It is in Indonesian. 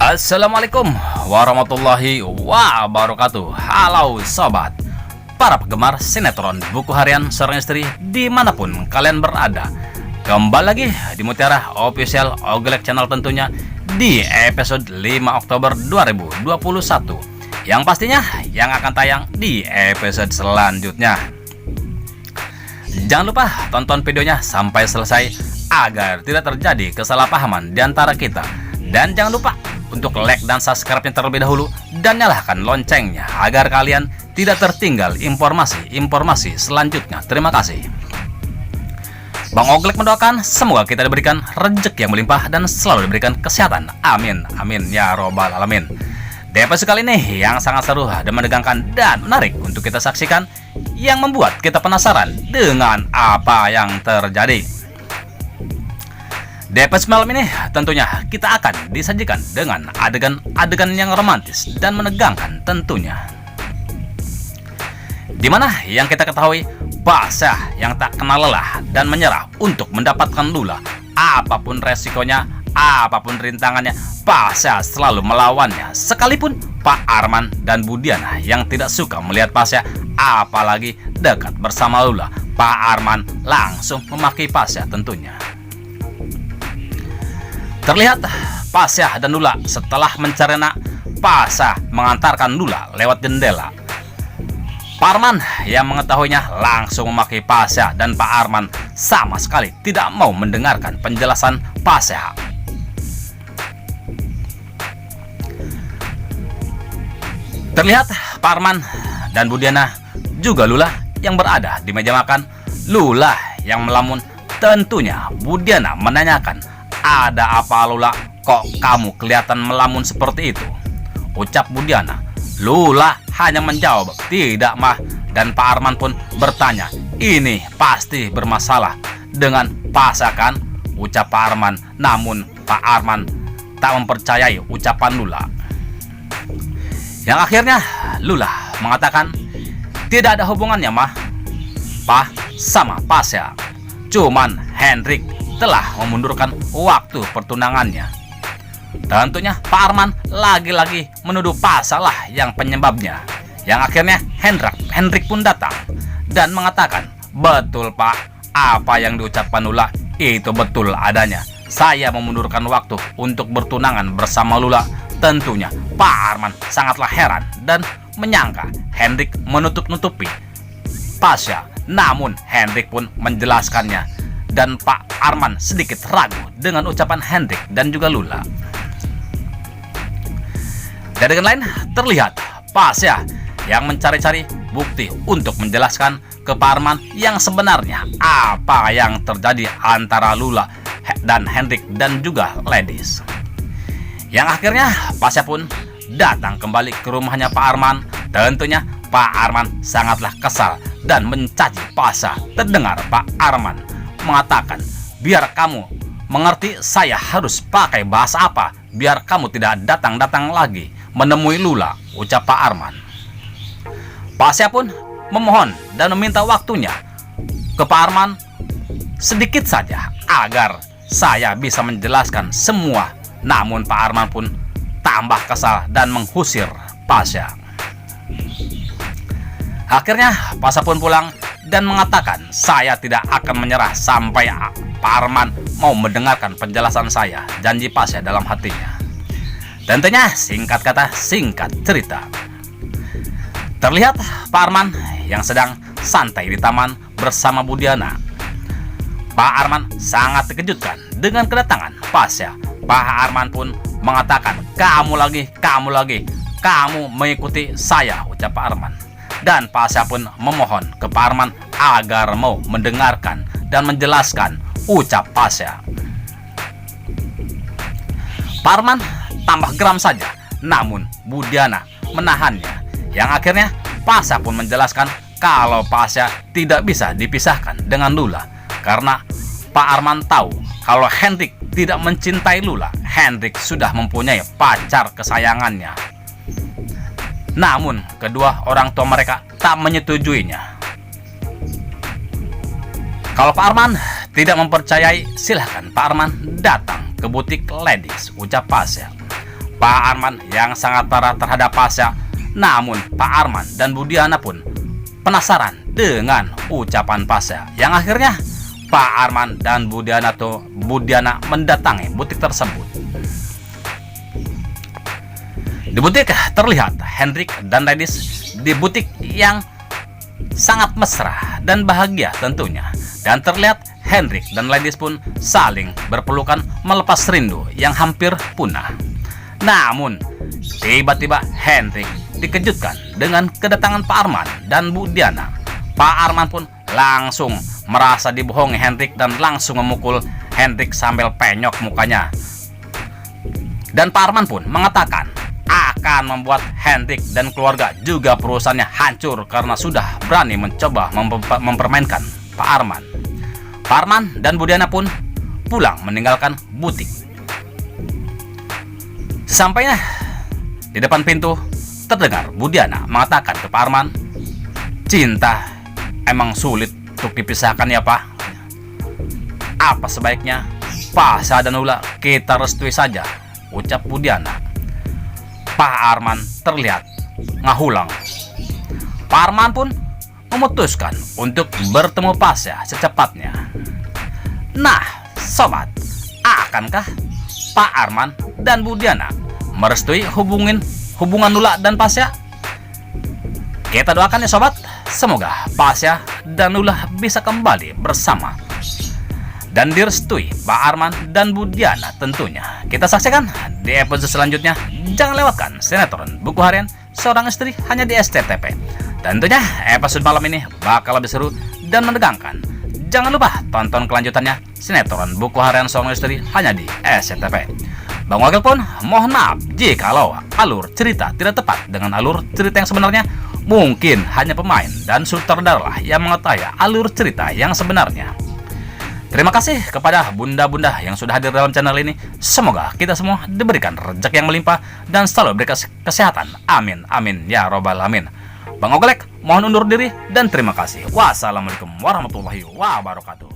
Assalamualaikum warahmatullahi wabarakatuh. Halo sobat, para penggemar sinetron Buku Harian Seorang Istri dimanapun kalian berada. Kembali lagi di Mutiara Official Oglek Channel tentunya di episode 5 Oktober 2021, yang pastinya yang akan tayang di episode selanjutnya. Jangan lupa tonton videonya sampai selesai agar tidak terjadi kesalahpahaman di antara kita. Dan jangan lupa untuk like dan subscribe-nya terlebih dahulu dan nyalakan loncengnya agar kalian tidak tertinggal informasi-informasi selanjutnya. Terima kasih. Bang Oglek mendoakan semoga kita diberikan rezeki yang melimpah dan selalu diberikan kesehatan. Amin, amin ya robbal alamin. Di episode kali ini yang sangat seru dan menegangkan dan menarik untuk kita saksikan, yang membuat kita penasaran dengan apa yang terjadi. Di episode malam ini tentunya kita akan disajikan dengan adegan-adegan yang romantis dan menegangkan tentunya, dimana yang kita ketahui Pasha yang tak kenal lelah dan menyerah untuk mendapatkan Lula. Apapun resikonya, apapun rintangannya, Pasha selalu melawannya. Sekalipun Pak Arman dan Bu Diana yang tidak suka melihat Pasha apalagi dekat bersama Lula, Pak Arman langsung memaki Pasha tentunya. Terlihat Pasha dan Lula setelah mencari nak, Pasha mengantarkan Lula lewat jendela. Pak Arman yang mengetahuinya langsung memaki Pasha dan Pak Arman sama sekali tidak mau mendengarkan penjelasan Pasha. Terlihat Pak Arman dan Bu Diana juga Lula yang berada di meja makan. Lula yang melamun. Tentunya Bu Diana menanyakan, "Ada apa Lula? Kok kamu kelihatan melamun seperti itu?" Ucap Bu Diana. Lula hanya menjawab, "Tidak mah." Dan Pak Arman pun bertanya, "Ini pasti bermasalah dengan Pasha kan?" Ucap Pak Arman. Namun Pak Arman tak mempercayai ucapan Lula. Yang akhirnya Lula mengatakan, "Tidak ada hubungannya mah, Pak, sama Pasha. Cuman Hendrik telah memundurkan waktu pertunangannya." Tentunya Pak Arman lagi-lagi menuduh Pasha lah yang penyebabnya. Yang akhirnya Hendrik pun datang dan mengatakan, "Betul Pak, apa yang diucapkan Lula itu betul adanya. Saya memundurkan waktu untuk bertunangan bersama Lula." Tentunya Pak Arman sangatlah heran dan menyangka Hendrik menutup-nutupi Pasha. Namun Hendrik pun menjelaskannya, dan Pak Arman sedikit ragu dengan ucapan Hendrik dan juga Lula. Dari adegan lain terlihat Pasha yang mencari-cari bukti untuk menjelaskan ke Pak Arman yang sebenarnya apa yang terjadi antara Lula dan Hendrik dan juga Ladies. Yang akhirnya Pasha pun datang kembali ke rumahnya Pak Arman. Tentunya Pak Arman sangatlah kesal dan mencaci Pasha. Terdengar Pak Arman mengatakan, "Biar kamu mengerti saya harus pakai bahasa apa, biar kamu tidak datang-datang lagi menemui Lula," ucap Pak Arman. Pasha pun memohon dan meminta waktunya ke Pak Arman sedikit saja agar saya bisa menjelaskan semua. Namun Pak Arman pun tambah kesal dan mengusir Pasha. Akhirnya Pasha pun pulang dan mengatakan, "Saya tidak akan menyerah sampai Pak Arman mau mendengarkan penjelasan saya," janji Pasha dalam hatinya. Tentunya singkat kata singkat cerita, terlihat Pak Arman yang sedang santai di taman bersama Bu Diana. Pak Arman sangat dikejutkan dengan kedatangan Pasha. Pak Arman pun mengatakan, kamu lagi, kamu mengikuti saya," ucap Pak Arman. Dan Pasha pun memohon ke Pak Arman agar mau mendengarkan dan menjelaskan ucap Pasha. Pak Arman tambah geram saja, namun Bu Diana menahannya. Yang akhirnya Pasha pun menjelaskan kalau Pasha tidak bisa dipisahkan dengan Lula, karena Pak Arman tahu kalau Hendrik tidak mencintai Lula. Hendrik sudah mempunyai pacar kesayangannya. Namun kedua orang tua mereka tak menyetujuinya. Kalau Pak Arman tidak mempercayai, silahkan Pak Arman datang ke butik Ladies, ucap Pasha. Pak Arman yang sangat marah terhadap Pasya. Namun Pak Arman dan Bu Diana pun penasaran dengan ucapan Pasya, yang akhirnya Pak Arman dan Bu Diana mendatangi butik tersebut. Di butik terlihat Hendrik dan Ladies di butik yang sangat mesra dan bahagia tentunya. Dan terlihat Hendrik dan Ladies pun saling berpelukan melepas rindu yang hampir punah. Namun tiba-tiba Hendrik dikejutkan dengan kedatangan Pak Arman dan Bu Diana. Pak Arman pun langsung merasa dibohongi Hendrik dan langsung memukul Hendrik sambil penyok mukanya. Dan Pak Arman pun mengatakan akan membuat Hendrik dan keluarga juga perusahaannya hancur karena sudah berani mencoba mempermainkan Pak Arman. Pak Arman dan Bu Diana pun pulang meninggalkan butik. Sesampainya di depan pintu, terdengar Bu Diana mengatakan ke Pak Arman, "Cinta emang sulit untuk dipisahkan ya Pak. Apa sebaiknya Pasya dan Lula kita restui saja," ucap Bu Diana. Pak Arman terlihat ngahulang. Pak Arman pun memutuskan untuk bertemu Pasya secepatnya. Nah, sobat, akankah Pak Arman dan Bu Diana merestui hubungan Lula dan Pasya? Kita doakan ya sobat, semoga Pasya dan Lula bisa kembali bersama dan direstui Pak Arman dan Bu Diana tentunya. Kita saksikan di episode selanjutnya. Jangan lewatkan sinetron Buku Harian Seorang Istri hanya di SCTV. Tentunya episode malam ini bakal lebih seru dan menegangkan. Jangan lupa tonton kelanjutannya sinetron Buku Harian Seorang Istri hanya di SCTV. Bang Wakil pun mohon maaf jikalau alur cerita tidak tepat dengan alur cerita yang sebenarnya. Mungkin hanya pemain dan sutradara yang mengetahui alur cerita yang sebenarnya. Terima kasih kepada bunda-bunda yang sudah hadir dalam channel ini. Semoga kita semua diberikan rezeki yang melimpah dan selalu diberikan kesehatan. Amin, amin, ya robbal alamin. Bang Oglek mohon undur diri dan terima kasih. Wassalamualaikum warahmatullahi wabarakatuh.